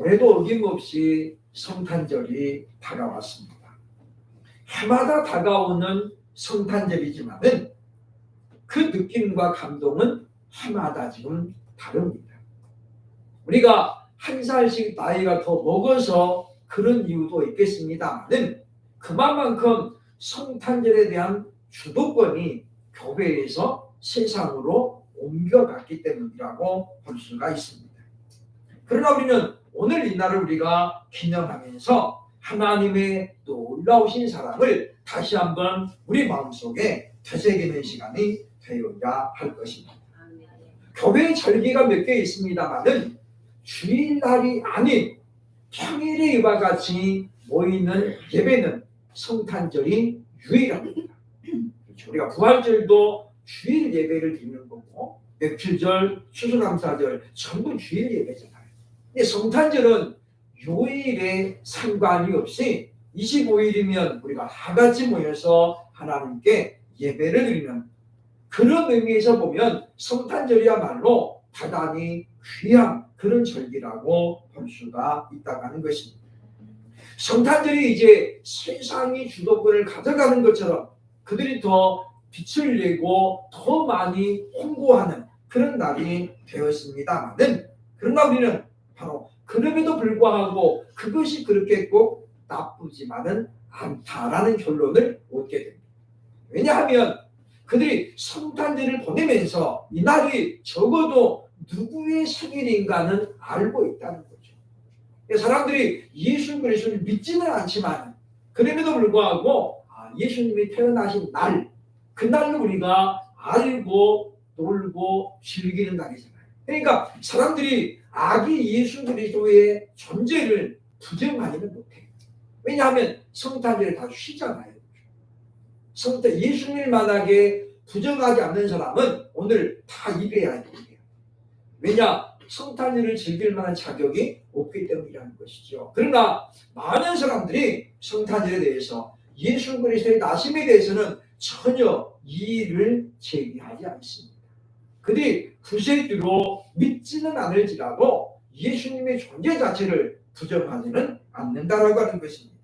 올해도 어김없이 성탄절이 다가왔습니다. 해마다 다가오는 성탄절이지만은 그 느낌과 감동은 해마다 지금 다릅니다. 우리가 한 살씩 나이가 더 먹어서 그런 이유도 있겠습니다만은 그만큼 성탄절에 대한 주도권이 교회에서 세상으로 옮겨갔기 때문이라고 볼 수가 있습니다. 그러나 우리는 오늘 이날을 우리가 기념하면서 하나님의 놀라우신 사랑을 다시 한번 우리 마음속에 되새기는 시간이 되어야 할 것입니다. 교회 절기가 몇 개 있습니다만은 주일날이 아닌 평일에 이와 같이 모이는 예배는 성탄절이 유일합니다. 그렇죠. 우리가 부활절도 주일 예배를 드리는 거고 며칠절, 추수감사절 전부 주일 예배잖아요. 근데 성탄절은 요일에 상관이 없이 25일이면 우리가 다 같이 모여서 하나님께 예배를 드리는 그런 의미에서 보면 성탄절이야말로 대단히 귀한 그런 절기라고 볼 수가 있다고 하는 것입니다. 성탄절이 이제 세상이 주도권을 가져가는 것처럼 그들이 더 빛을 내고 더 많이 홍보하는 그런 날이 되었습니다만은 그러나 우리는 바로 그럼에도 불구하고 그것이 그렇게 꼭 나쁘지만은 않다라는 결론을 얻게 됩니다. 왜냐하면 그들이 성탄절을 보내면서 이 날이 적어도 누구의 생일인가는 알고 있다는 거죠. 사람들이 예수 그리스도를 믿지는 않지만 그럼에도 불구하고 예수님이 태어나신 날, 그날로 우리가 알고 놀고 즐기는 날이잖아요. 그러니까 사람들이 아기 예수 그리스도의 존재를 부정하지는 못해요. 왜냐하면 성탄절에 다 쉬잖아요. 예수님만하게 부정하지 않는 사람은 오늘 다 일해야 돼요. 왜냐? 성탄절을 즐길 만한 자격이 없기 때문이라는 것이죠. 그러나 많은 사람들이 성탄절에 대해서 예수 그리스도의 나심에 대해서는 전혀 이의를 제기하지 않습니다. 그들이 구세주로 믿지는 않을지라도 예수님의 존재 자체를 부정하지는 않는다라고 하는 것입니다.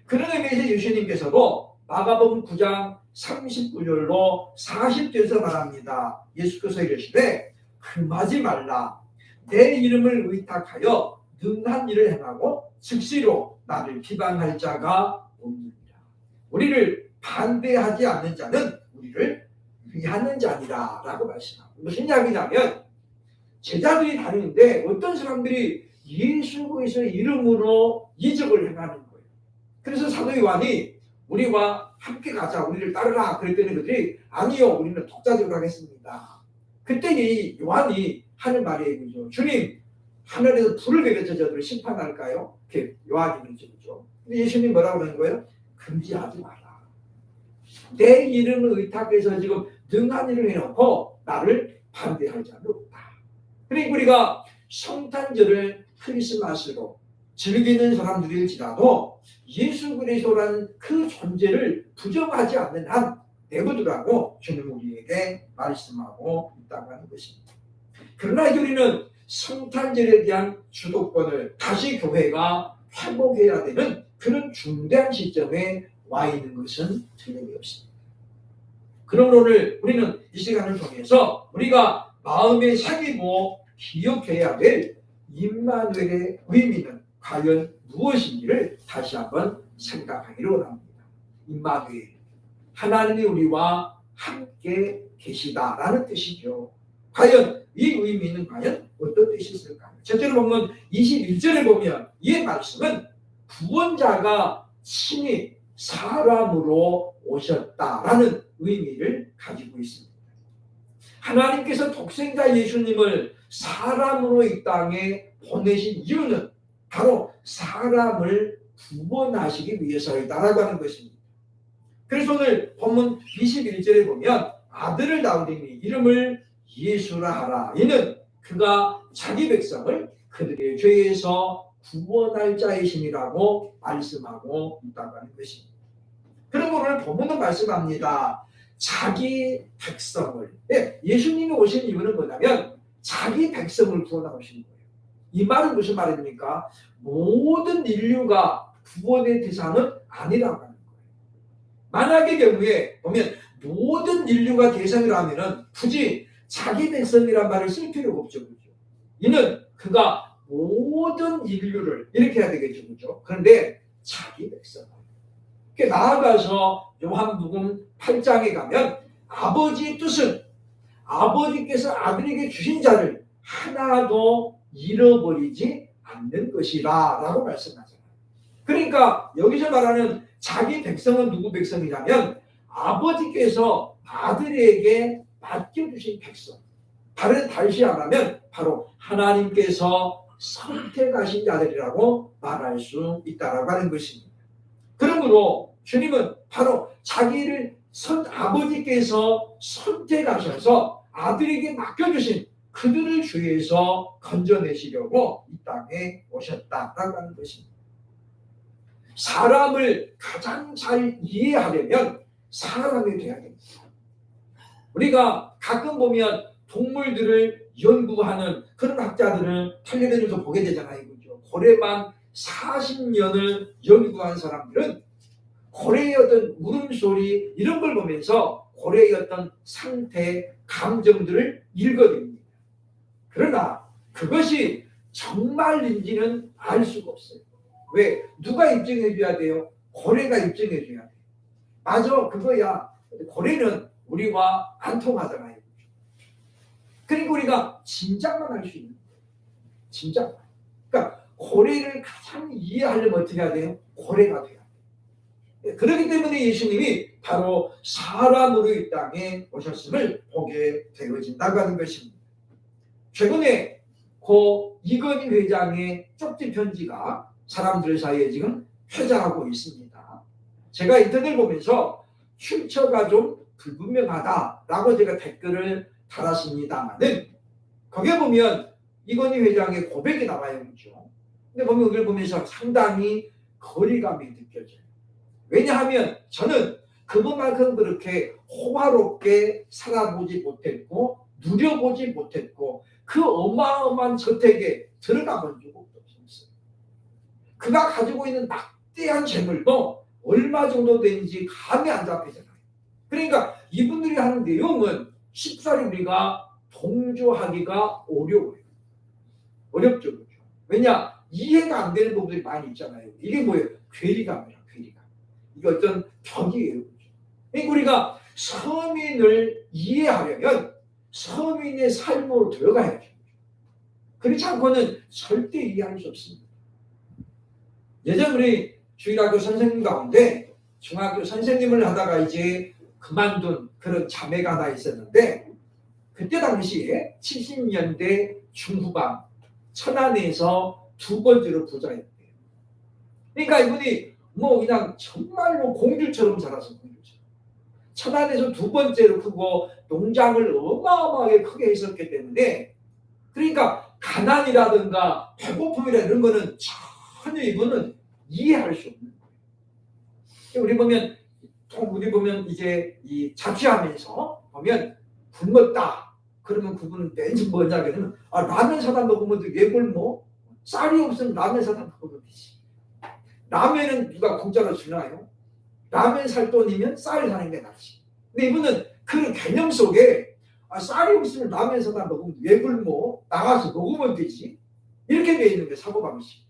그런 의미에서 예수님께서도 마가복음 9장 39절로 40절에서 말합니다. 예수께서 이르시되 금하지 말라. 내 이름을 의탁하여 능한 일을 행하고 즉시로 나를 비방할 자가 없느니라. 우리를 반대하지 않는 자는 우리를 위하는 자니라 라고 말씀합니다. 무슨 이야기냐면 제자들이 다니는데 어떤 사람들이 예수 그리스도의 이름으로 이적을 행하는 거예요. 그래서 사도 요한이 우리와 함께 가자, 우리를 따르라 그랬더니 그들이 아니요, 우리는 독자적으로 하겠습니다. 그때 이 요한이 하는 말이 이거죠. 주님, 하늘에서 불을 내려서 저들을 심판할까요? 이렇게 요한이 그러죠. 근데 예수님 뭐라고 하는 거예요? 금지하지 마라. 내 이름을 의탁해서 지금 능한 일을 해놓고 나를 반대할 자는 없다. 그러니까 우리가 성탄절을 크리스마스로 즐기는 사람들일지라도 예수 그리스도라는 그 존재를 부정하지 않는 한 내버두라고 주님 우리에게 말씀하고 있다고 하는 것입니다. 그러나 우리는 성탄절에 대한 주도권을 다시 교회가 회복해야 되는 그런 중대한 시점에 와 있는 것은 틀림이 없습니다. 그러므로 오늘 우리는 이 시간을 통해서 우리가 마음에 새기고 기억해야 될 임마누엘의 의미는 과연 무엇인지를 다시 한번 생각하기를 원합니다. 임마누엘, 하나님이 우리와 함께 계시다라는 뜻이죠. 과연 이 의미는 과연 어떤 뜻이 있을까요? 첫째로 보면 21절에 보면 이 말씀은 구원자가 친히 사람으로 오셨다라는 의미를 가지고 있습니다. 하나님께서 독생자 예수님을 사람으로 이 땅에 보내신 이유는 바로 사람을 구원하시기 위해서이다라고 하는 것입니다. 그래서 오늘 본문 21절에 보면 아들을 낳으리니 이름을 예수라 하라. 이는 그가 자기 백성을 그들의 죄에서 구원할 자이심이라고 말씀하고 있다고 하는 것입니다. 그러므로 오늘 본문은 말씀합니다. 자기 백성을. 예수님이 오신 이유는 뭐냐면 자기 백성을 구원하고 오신 거예요. 이 말은 무슨 말입니까? 모든 인류가 구원의 대상은 아니라고 하는 거예요. 만약의 경우에 보면 모든 인류가 대상이라면은 굳이 자기 백성이란 말을 쓸 필요가 없죠. 그렇죠? 이는 그가 모든 인류를 이렇게 해야 되겠죠. 그렇죠? 그런데 자기 백성. 나아가서 요한복음 8장에 가면 아버지의 뜻은 아버지께서 아들에게 주신 자를 하나도 잃어버리지 않는 것이라 라고 말씀하잖아요. 그러니까 여기서 말하는 자기 백성은 누구 백성이냐면 아버지께서 아들에게 맡겨주신 백성. 다시 말하면 바로 하나님께서 선택하신 자들이라고 말할 수 있다라고 하는 것입니다. 그러므로 주님은 바로 자기를 아버지께서 선택하셔서 아들에게 맡겨주신 그들을 주위에서 건져내시려고 이 땅에 오셨다라고 하는 것입니다. 사람을 가장 잘 이해하려면 사람이 돼야 됩니다. 우리가 가끔 보면 동물들을 연구하는 그런 학자들을 텔레비전에서 보게 되잖아요. 그죠? 고래만 40년을 연구한 사람들은 고래의 어떤 울음소리 이런 걸 보면서 고래의 어떤 상태, 감정들을 읽어냅니다. 그러나 그것이 정말인지는 알 수가 없어요. 왜? 누가 입증해 줘야 돼요? 고래가 입증해 줘야 돼요. 맞아, 그거야. 고래는 우리와 안 통하잖아요. 그러니까 우리가 짐작만 할 수 있는 거예요. 짐작만. 그러니까 고래를 가장 이해하려면 어떻게 해야 돼요? 고래가 돼야 돼요. 그렇기 때문에 예수님이 바로 사람으로 이 땅에 오셨음을 보게 되어진다고 하는 것입니다. 최근에 고 이건희 회장의 쪽지 편지가 사람들 사이에 지금 회자하고 있습니다. 제가 인터넷을 보면서 출처가 좀 불분명하다라고 제가 댓글을 달았습니다만은 거기에 보면 이건희 회장의 고백이 나와요. 그렇죠? 근데 보면 그걸 보면서 상당히 거리감이 느껴져요. 왜냐하면 저는 그분만큼 그렇게 호화롭게 살아보지 못했고 누려보지 못했고 그 어마어마한 저택에 들어가 본 적도 없었어요. 그가 가지고 있는 막대한 재물도 얼마 정도 되는지 감이 안 잡히잖아요. 그러니까 이분들이 하는 내용은 쉽사리 우리가 동조하기가 어려워요. 어렵죠. 그렇죠? 왜냐? 이해가 안 되는 부분들이 많이 있잖아요. 이게 뭐예요? 괴리감이에요. 괴리감. 이게 어떤 벽이에요. 그렇죠? 그러니까 우리가 서민을 이해하려면 서민의 삶으로 들어가야죠. 그렇지 않고는 절대 이해할 수 없습니다. 예전 우리 주일학교 선생님 가운데 중학교 선생님을 하다가 이제 그만둔 그런 자매가 하나 있었는데 그때 당시에 70년대 중후반 천안에서 두 번째로 부자였대요. 그러니까 이분이 뭐 그냥 정말로 공주처럼 살아서 공주처럼. 천안에서 두 번째로 크고 농장을 어마어마하게 크게 했었기 때문에 그러니까 가난이라든가 배고픔이라 이런 거는 전혀 이분은 이해할 수 없는 거예요. 우리 보면 이제 이 자취하면서 보면 굶었다. 그러면 그분은 왠지 뭐냐 그러면 라면 사다 먹으면 왜 굶어? 쌀이 없으면 라면 사다 먹으면 되지. 라면은 누가 공짜로 주나요? 라면 살 돈이면 쌀 사는 게 낫지. 근데 이분은 그 개념 속에 쌀이 없으면 라면 사다 먹으면 왜 굶어? 나가서 먹으면 되지. 이렇게 돼 있는 게 사고방식.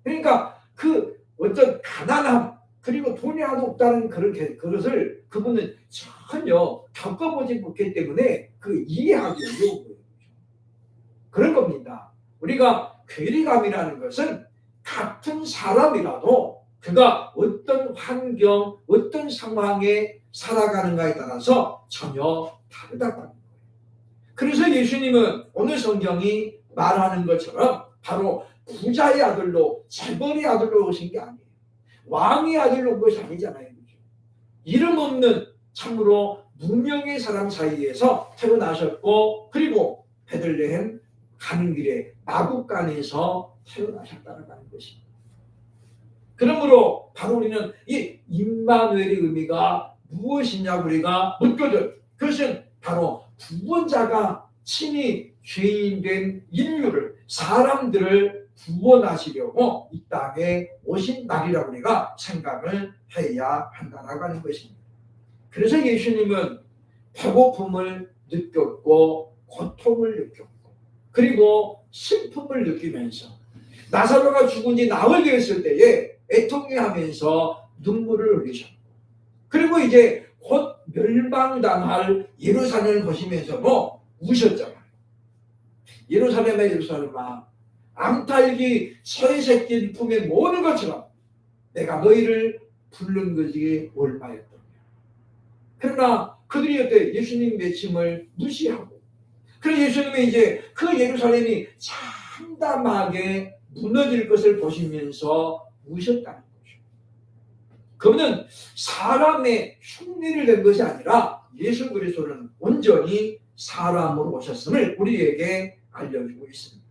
그러니까 그 어떤 가난함 그리고 돈이 하나도 없다는 그것을 그분은 전혀 겪어보지 못했기 때문에 그 이해하기 어려운 거예요. 그런 겁니다. 우리가 괴리감이라는 것은 같은 사람이라도 그가 어떤 환경, 어떤 상황에 살아가는가에 따라서 전혀 다르다고 하는 거예요. 그래서 예수님은 오늘 성경이 말하는 것처럼 바로 부자의 아들로 재벌의 아들로 오신 게 아니에요. 왕의 아들로 온 것이 아니잖아요. 그렇죠? 이름 없는 참으로 무명의 사람 사이에서 태어나셨고 그리고 베들레헴 가는 길에 마국간에서 태어나셨다는 것입니다. 그러므로 바로 우리는 이 임마누엘의 의미가 무엇이냐고 우리가 묻거든. 그것은 바로 구원자가 친히 죄인된 인류를, 사람들을 구원하시려고 이 땅에 오신 날이라고 우리가 생각을 해야 한다라고 하는 것입니다. 그래서 예수님은 배고픔을 느꼈고 고통을 느꼈고 그리고 슬픔을 느끼면서 나사로가 죽은 지 나흘 되었을 때에 애통해하면서 눈물을 흘리셨고 그리고 이제 곧 멸망당할 예루살렘을 보시면서도 우셨잖아요. 예루살렘아 암탉이 새 새끼 품에 모는 것처럼 내가 너희를 부른 것이 얼마였더냐. 그러나 그들이 어때 예수님 외침을 무시하고 그래서 예수님이 이제 그 예루살렘이 참담하게 무너질 것을 보시면서 우셨다는 거죠. 그분은 사람의 흉내를 낸 것이 아니라 예수 그리스도는 온전히 사람으로 오셨음을 우리에게 알려주고 있습니다.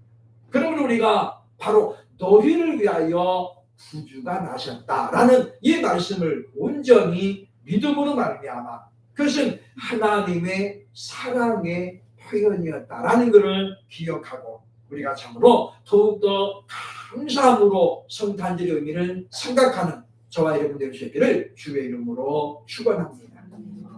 그러므로 우리가 바로 너희를 위하여 구주가 나셨다라는 이 말씀을 온전히 믿음으로 말미암아 그것은 하나님의 사랑의 표현이었다라는 것을 기억하고 우리가 참으로 더욱더 감사함으로 성탄절의 의미를 생각하는 저와 여러분들 되시기를 주의 이름으로 축원합니다.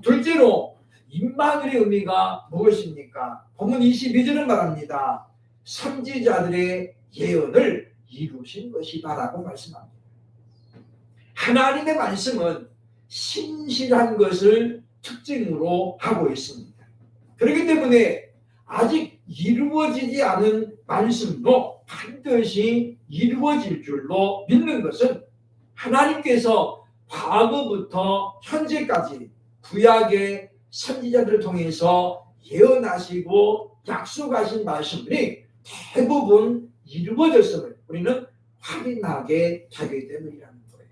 둘째로 임마누엘의 의미가 무엇입니까? 본문 22절은 말합니다. 선지자들의 예언을 이루신 것이다라고 말씀합니다. 하나님의 말씀은 신실한 것을 특징으로 하고 있습니다. 그렇기 때문에 아직 이루어지지 않은 말씀도 반드시 이루어질 줄로 믿는 것은 하나님께서 과거부터 현재까지 구약의 선지자들을 통해서 예언하시고 약속하신 말씀들이 대부분 이루어졌음을 우리는 확인하게 되기 때문이라는 거예요.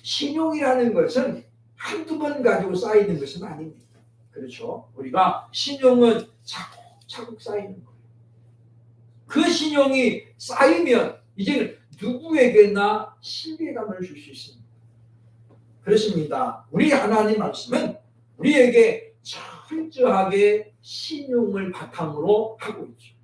신용이라는 것은 한두 번 가지고 쌓이는 것은 아닙니다. 그렇죠? 우리가 신용은 차곡차곡 쌓이는 거예요. 그 신용이 쌓이면 이제는 누구에게나 신뢰감을 줄 수 있습니다. 그렇습니다. 우리 하나님 말씀은 우리에게 철저하게 신용을 바탕으로 하고 있죠.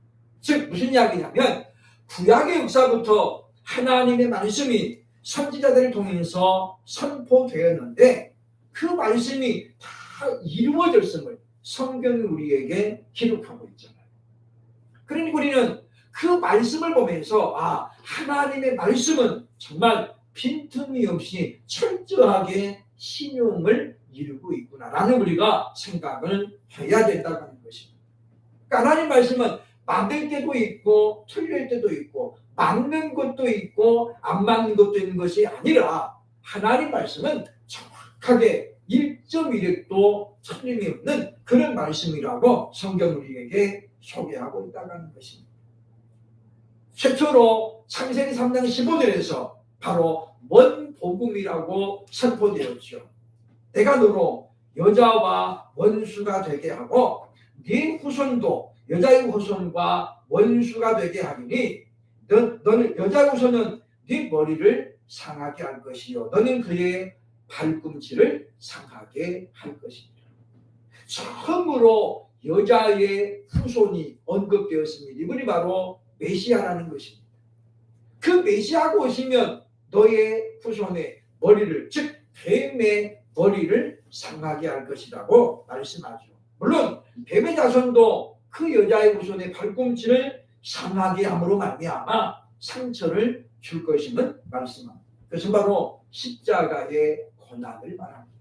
즉 무슨 이야기냐면 구약의 역사부터 하나님의 말씀이 선지자들을 통해서 선포되었는데 그 말씀이 다 이루어졌음을 성경이 우리에게 기록하고 있잖아요. 그러니까 우리는 그 말씀을 보면서 하나님의 말씀은 정말 빈틈이 없이 철저하게 신용을 이루고 있구나라는 우리가 생각을 해야 된다고 하는 것입니다. 그러니까 하나님 말씀은 맞을 때도 있고 틀릴 때도 있고 맞는 것도 있고 안 맞는 것도 있는 것이 아니라 하나님 말씀은 정확하게 1.1획도 틀림이 없는 그런 말씀이라고 성경 우리에게 소개하고 있다고 하는 것입니다. 최초로 창세기 3장 15절에서 바로 원복음이라고 선포되었죠. 내가 너로 여자와 원수가 되게 하고 네 후손도 여자의 후손과 원수가 되게 하리니 너는 여자의 후손은 네 머리를 상하게 할 것이요 너는 그의 발꿈치를 상하게 할 것이니라. 처음으로 여자의 후손이 언급되었습니다. 이분이 바로 메시아라는 것입니다. 그 메시아가 오시면 너의 후손의 머리를 즉 뱀의 머리를 상하게 할 것이라고 말씀하죠. 물론 뱀의 자손도 그 여자의 후손의 발꿈치를 상하게 함으로 말미암아 상처를 줄 것임을 말씀합니다. 그것은 바로 십자가의 고난을 말합니다.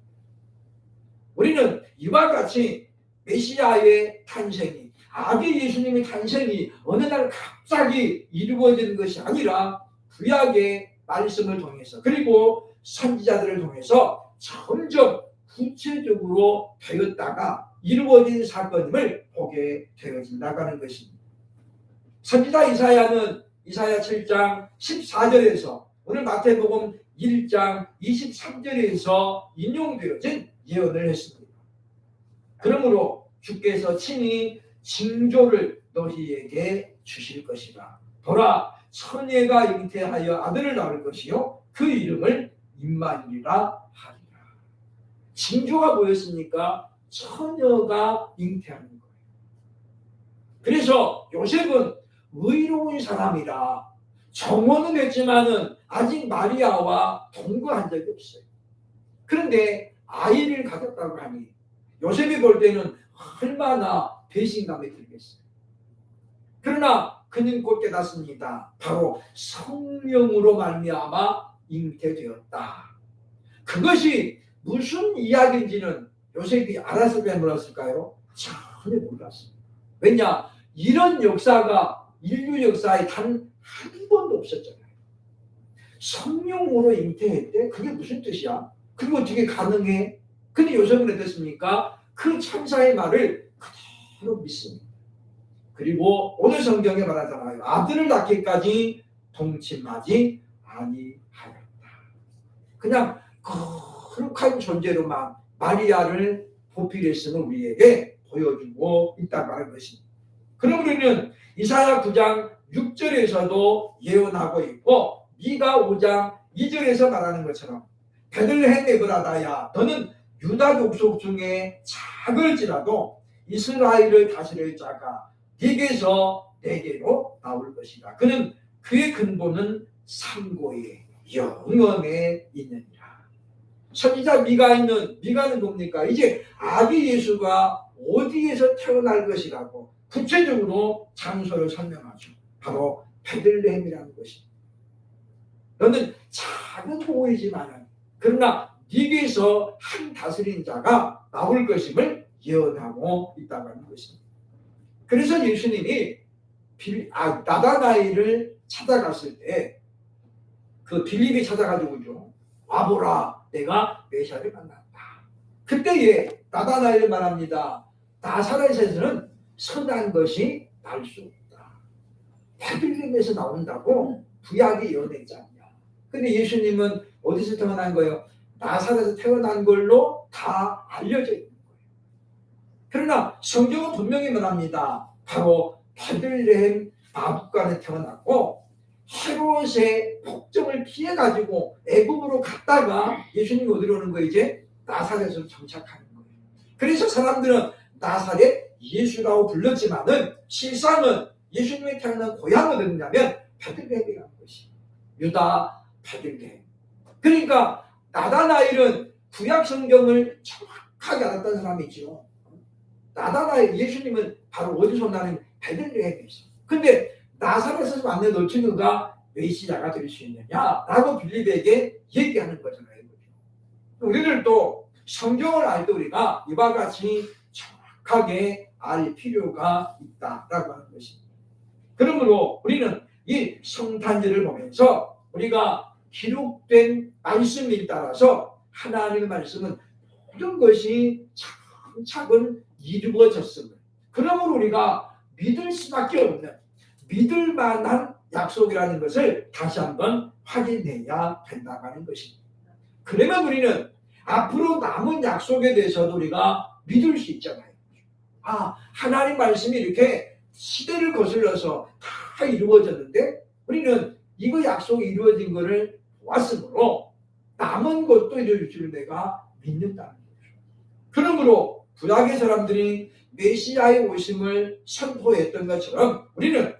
우리는 이와 같이 메시아의 탄생이 아기 예수님의 탄생이 어느 날 갑자기 이루어지는 것이 아니라 구약의 말씀을 통해서 그리고 선지자들을 통해서 점점 구체적으로 되었다가 이루어진 사건임을 보게 되어진다고 하는 것입니다. 선지자 이사야는 이사야 7장 14절에서 오늘 마태복음 1장 23절에서 인용되어진 예언을 했습니다. 그러므로 주께서 친히 징조를 너희에게 주실 것이라. 보라 처녀가 잉태하여 아들을 낳을 것이요 그 이름을 임마누엘이라 하리라. 징조가 뭐였습니까? 처녀가 잉태하는 거예요. 그래서 요셉은 의로운 사람이라 정혼은 했지만은 아직 마리아와 동거한 적이 없어요. 그런데 아이를 가졌다고 하니 요셉이 볼 때는 얼마나 배신감이 들겠어요. 그러나 그는 곧 깨닫습니다. 바로 성령으로 말미암아 잉태되었다. 그것이 무슨 이야기인지는 요셉이 알아서 배물었을까요? 전혀 몰랐어요. 왜냐? 이런 역사가 인류 역사에 단 한 번도 없었잖아요. 성령으로 잉태했대? 그게 무슨 뜻이야? 그게 어떻게 가능해? 근데 요셉은 어떻습니까? 그 천사의 말을 그대로 믿습니다. 그리고 오늘 성경에 말하잖아요. 아들을 낳기까지 동침하지 아니하였다. 그냥 거룩한 존재로만 마리아를 보필했음을 우리에게 보여주고 있다고 하는 것입니다. 그럼 우리는 이사야 9장 6절에서도 예언하고 있고 미가 5장 2절에서 말하는 것처럼 베들레헴 에브라다야 너는 유다 족속 중에 작을지라도 이스라엘을 다스릴 자가 네게서 내게로 나올 것이다. 그는 그의 근본은 상고의 영원에 있느니라. 선지자 미가는 뭡니까? 이제 아기 예수가 어디에서 태어날 것이라고 구체적으로 장소를 설명하죠. 바로 베들레헴이라는 것입니다. 너는 작은 호이지만 그러나 네게서 한 다스린 자가 나올 것임을 예언하고 있다고 하는 것입니다. 그래서 예수님이 나다나엘을 찾아갔을 때 그 빌립이 찾아가지고죠. 와보라, 내가 메시아를 만났다. 그때에 나다나엘을 말합니다. 나사렛에서는 선한 것이 날 수 없다. 베들레헴에서 나온다고 구약이 예언했지 않냐. 근데 예수님은 어디서 태어난 거예요? 나사렛에서 태어난 걸로 다 알려져 있는 거예요. 그러나 성경은 분명히 말합니다. 바로 베들레헴 마북간에 태어났고 헤롯의 폭정을 피해가지고 애굽으로 갔다가 예수님이 어디로 오는 거예요? 이제 나사렛으로 정착하는 거예요. 그래서 사람들은 나사렛 예수라고 불렀지만은 실상은 예수님이 태어난 고향은 어디냐면 베들레헴이라는 것이 유다 베들레헴. 그러니까 나다나엘은 구약 성경을 정확하게 알았던 사람이죠. 나다나엘 예수님은 바로 어디서 나는 베들레헴에서. 근데 나사렛에서 왔는 어떻게 그가 메시아가 될 수 있느냐라고 빌립에게 얘기하는 거잖아요. 우리들도 성경을 알 때 우리가 이와 같이 정확하게 알 필요가 있다라고 하는 것입니다. 그러므로 우리는 이 성탄절을 보면서 우리가 기록된 말씀에 따라서 하나님의 말씀은 모든 것이 차근차근 이루어졌음을, 그러므로 우리가 믿을 수밖에 없는, 믿을 만한 약속이라는 것을 다시 한번 확인해야 된다고 하는 것입니다. 그러면 우리는 앞으로 남은 약속에 대해서도 우리가 믿을 수 있잖아요. 하나님 말씀이 이렇게 시대를 거슬러서 다 이루어졌는데 우리는 이거 약속이 이루어진 것을 보았으므로 남은 것도 이루어질 줄 내가 믿는다는 거죠. 그러므로 구약의 사람들이 메시아의 오심을 선포했던 것처럼 우리는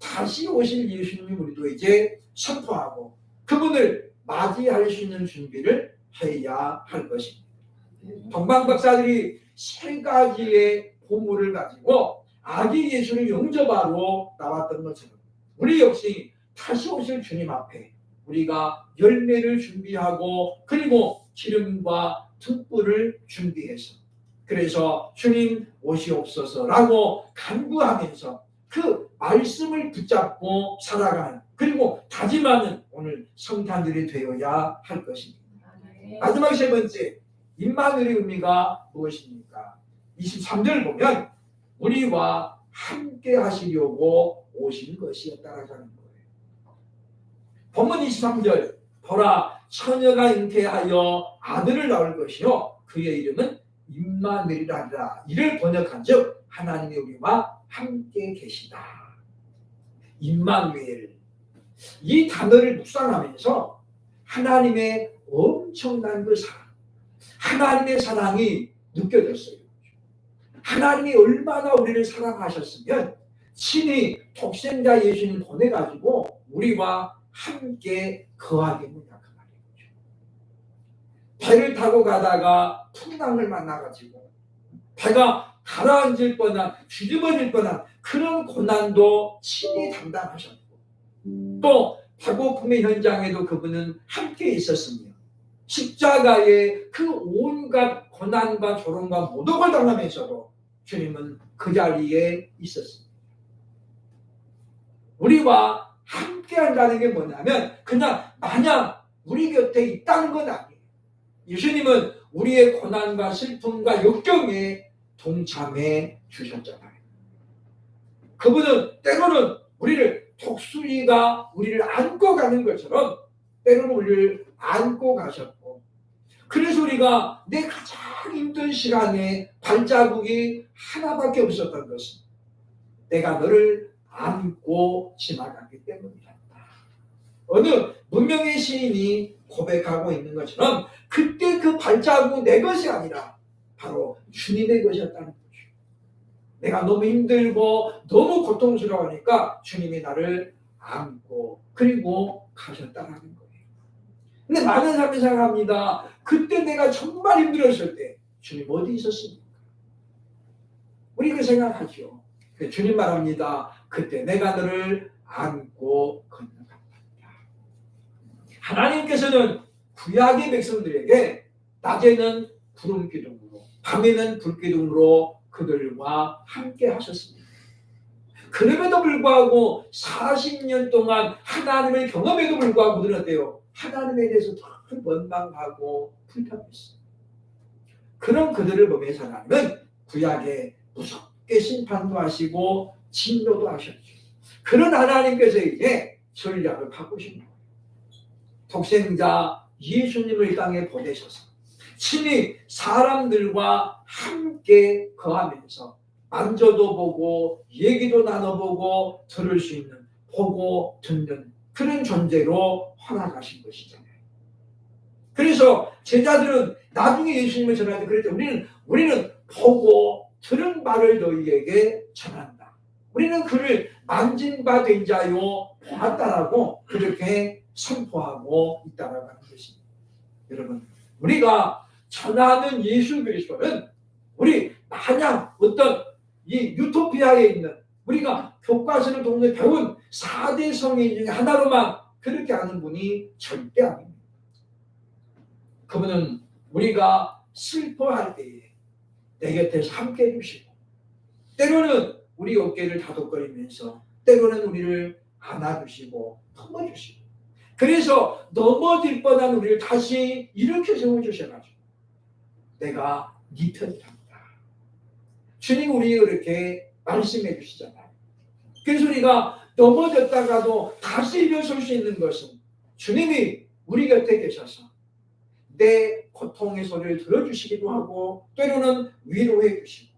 다시 오실 예수님 우리도 이제 선포하고 그분을 맞이할 수 있는 준비를 해야 할 것입니다. 동방 박사들이 세 가지의 보물을 가지고 아기 예수를 영접하러 나왔던 것처럼 우리 역시 다시 오실 주님 앞에 우리가 열매를 준비하고 그리고 기름과 등불을 준비해서 그래서 주님 오시옵소서라고 간구하면서 그 말씀을 붙잡고 살아가는 그리고 다짐하는 오늘 성탄절이 되어야 할 것입니다. 마지막 세 번째, 임마누엘의 의미가 무엇입니까? 23절 보면 우리와 함께 하시려고 오신 것이었다라는 거예요. 본문 23절, 보라 처녀가 잉태하여 아들을 낳을 것이요 그의 이름은 임마누엘이라 하리라. 이를 번역한즉 하나님이 우리와 함께 계시다. 임마누엘, 이 단어를 묵상하면서 하나님의 엄청난 그 사랑, 하나님의 사랑이 느껴졌어요. 하나님이 얼마나 우리를 사랑하셨으면 친히 독생자 예수님 보내가지고 우리와 함께 거하게 된다 그 말이죠. 배를 타고 가다가 풍랑을 만나가지고 배가 가라앉을 뻔한 뒤집어질 뻔한 그런 고난도 친히 담당하셨고 또 배고픔의 현장에도 그분은 함께 있었으며 십자가의 그 온갖 고난과 조롱과 모독을 당하면서도 주님은 그 자리에 있었습니다. 우리와 함께 한다는 게 뭐냐면 그냥 마냥 우리 곁에 있다는 건 아니에요. 예수님은 우리의 고난과 슬픔과 역경에 동참해 주셨잖아요. 그분은 때로는 우리를 독수리가 우리를 안고 가는 것처럼 때로는 우리를 안고 가셨고 그래서 우리가 내 가장 힘든 시간에 발자국이 하나밖에 없었던 것은 내가 너를 안고 지나갔기 때문이다. 어느 문명의 시인이 고백하고 있는 것처럼 그때 그 발자국은 내 것이 아니라 바로 주님의 것이었다는 거죠. 내가 너무 힘들고 너무 고통스러우니까 주님이 나를 안고 그리고 가셨다는 거예요. 근데 많은 사람이 생각합니다. 그때 내가 정말 힘들었을 때 주님 어디 있었습니까? 우리가 생각하죠. 주님 말합니다. 그때 내가 너를 안고 건너간다. 하나님께서는 구약의 백성들에게 낮에는 구름 기둥으로 밤에는 불 기둥으로 그들과 함께 하셨습니다. 그럼에도 불구하고 40년 동안 하나님을 경험에도 불구하고 그들은 어때요? 하나님에 대해서 더 원망하고 불평했어요. 그런 그들을 보면서 하나님은 구약에 무섭게 심판도 하시고 진노도 하셨죠. 그런 하나님께서 이제 전략을 바꾸신 거예요. 독생자 예수님을 이 땅에 보내셔서 친히 사람들과 함께 거하면서 만져도 보고 얘기도 나눠보고 들을 수 있는 보고 듣는 그런 존재로 허락하신 것이잖아요. 그래서 제자들은 나중에 예수님을 전할 때 그랬죠. 우리는 보고 들은 바를 너희에게 전한다. 우리는 그를 만진 바 된 자요 보았다라고 그렇게 선포하고 있다라고 하는 것입니다. 여러분, 우리가 전하는 예수 그리스도는 우리 마냥 어떤 이 유토피아에 있는 우리가 교과서를 통해 배운 4대 성인 중에 하나로만 그렇게 아는 분이 절대 아닙니다. 그분은 우리가 슬퍼할 때에 내 곁에서 함께 해주시고 때로는 우리 어깨를 다독거리면서 때로는 우리를 안아주시고 품어주시고 그래서 넘어질 뻔한 우리를 다시 일으켜 세워주셔가지고 내가 네 편이란다. 주님 우리에게 그렇게 말씀해 주시잖아요. 그래서 우리가 넘어졌다가도 다시 일어설 수 있는 것은 주님이 우리 곁에 계셔서 내 고통의 소리를 들어주시기도 하고 때로는 위로해 주시고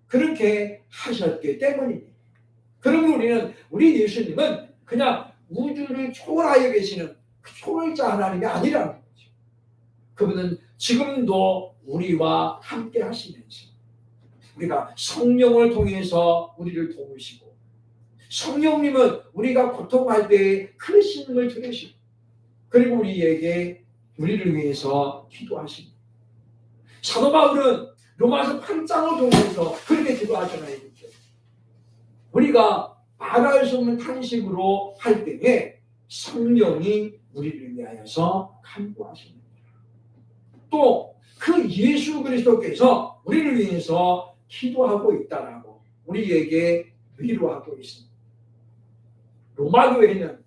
그렇게 하셨기 때문입니다. 그러면 우리 예수님은 그냥 우주를 초월하여 계시는 그 초월자 하나님이 아니라는 거죠. 그분은 지금도 우리와 함께 하시면서 우리가 성령을 통해서 우리를 도우시고 성령님은 우리가 고통할 때 그 신음을 들으시고 그리고 우리를 위해서 기도하십니다. 사도 바울은 로마서 8장을 통해서 그렇게 기도하잖아요. 우리가 말할 수 없는 탄식으로 할 때에 성령이 우리를 위하여서 간구하십니다. 또 그 예수 그리스도께서 우리를 위해서 기도하고 있다라고 우리에게 위로하고 있습니다. 로마 교회는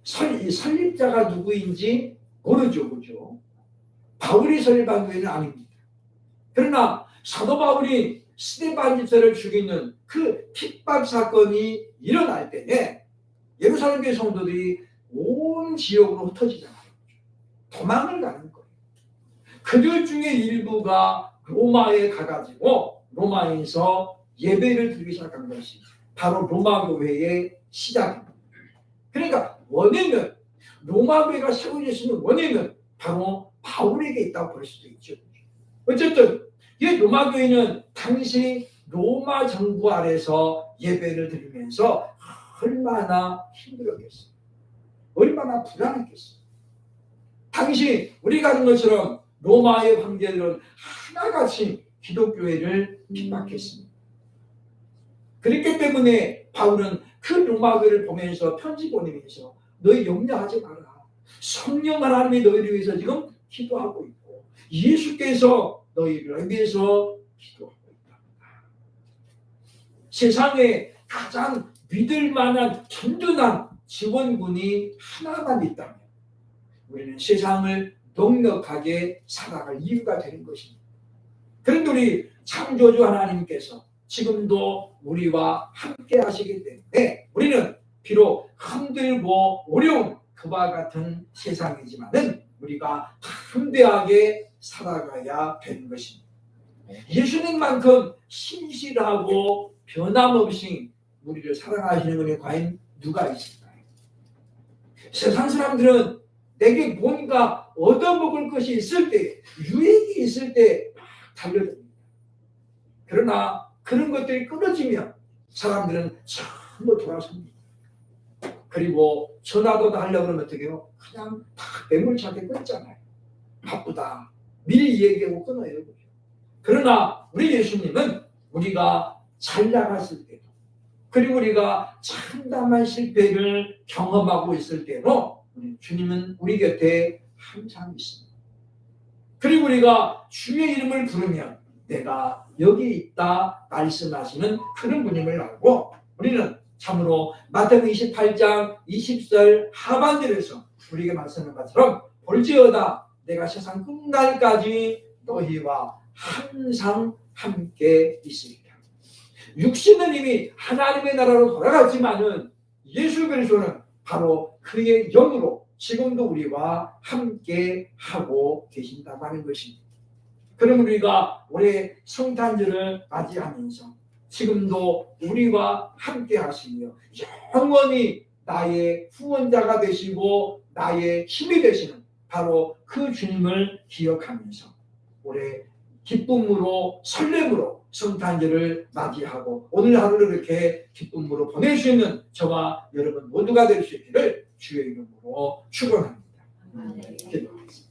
설립자가 누구인지 모르죠, 그죠? 바울이 설립한 교회는 아닙니다. 그러나 사도 바울이 스데반 집사를 죽이는 그 핍박 사건이 일어날 때에 예루살렘 교회 성도들이 온 지역으로 흩어지잖아요. 도망을 가는 거예요. 그들 중에 일부가 로마에 가가지고 로마에서 예배를 드리기 시작한 것이 바로 로마 교회의 시작입니다. 그러니까 원인은 로마 교회가 세워졌으면 원인은 바로 바울에게 있다고 볼 수도 있죠. 어쨌든 이 로마 교회는 당시 로마 정부 아래서 예배를 드리면서 얼마나 힘들었겠어요. 얼마나 불안했겠어요. 당시 우리가 하는 것처럼 로마의 황제들은 하나같이 기독교회를 핍박했습니다. 그렇기 때문에 바울은 그 로마교를 보면서 편지 보내면서 너희 염려하지 마라. 성령 하나님이 너희를 위해서 지금 기도하고 있고 예수께서 너희를 위해서 기도하고 있다. 세상에 가장 믿을 만한 든든한 지원군이 하나만 있다면 우리는 세상을 넉넉하게 살아갈 이유가 되는 것입니다. 그런데 우리 창조주 하나님께서 지금도 우리와 함께 하시기 때문에 우리는 비록 힘들고 어려운 그와 같은 세상이지만은 우리가 담대하게 살아가야 되는 것입니다. 예수님만큼 신실하고 변함없이 우리를 사랑하시는 분이 과연 누가 있을까요? 세상 사람들은 내게 뭔가 얻어먹을 것이 있을 때, 유익이 있을 때 막 달려듭니다. 그러나 그런 것들이 끊어지면 사람들은 전부 돌아섭니다. 그리고 전화도 하려고 그러면 어떻게 해요? 그냥 다 매몰차게 끊잖아요. 바쁘다. 미리 얘기하고 끊어요. 그러나 우리 예수님은 우리가 잘 나갔을 때도 그리고 우리가 참담한 실패를 경험하고 있을 때도 주님은 우리 곁에 항상 있습니다. 그리고 우리가 주의 이름을 부르면 내가 여기 있다 말씀하시는 그런 분임을 알고 우리는 참으로 마태복음 28장 20절 하반절에서 우리에게 말씀하는 것처럼 볼지어다 내가 세상 끝날까지 너희와 항상 함께 있으리라. 육신은 이미 하나님의 나라로 돌아갔지만은 예수 그리스도는 바로 그의 영으로 지금도 우리와 함께 하고 계신다고 하는 것입니다. 그럼 우리가 올해 성탄절을 맞이하면서 지금도 우리와 함께 하시며 영원히 나의 후원자가 되시고 나의 힘이 되시는 바로 그 주님을 기억하면서 올해 기쁨으로 설렘으로 성탄절을 맞이하고 오늘 하루를 이렇게 기쁨으로 보낼 수 있는 저와 여러분 모두가 될 수 있기를 주의 이름으로 축원합니다. 기도하겠습니다.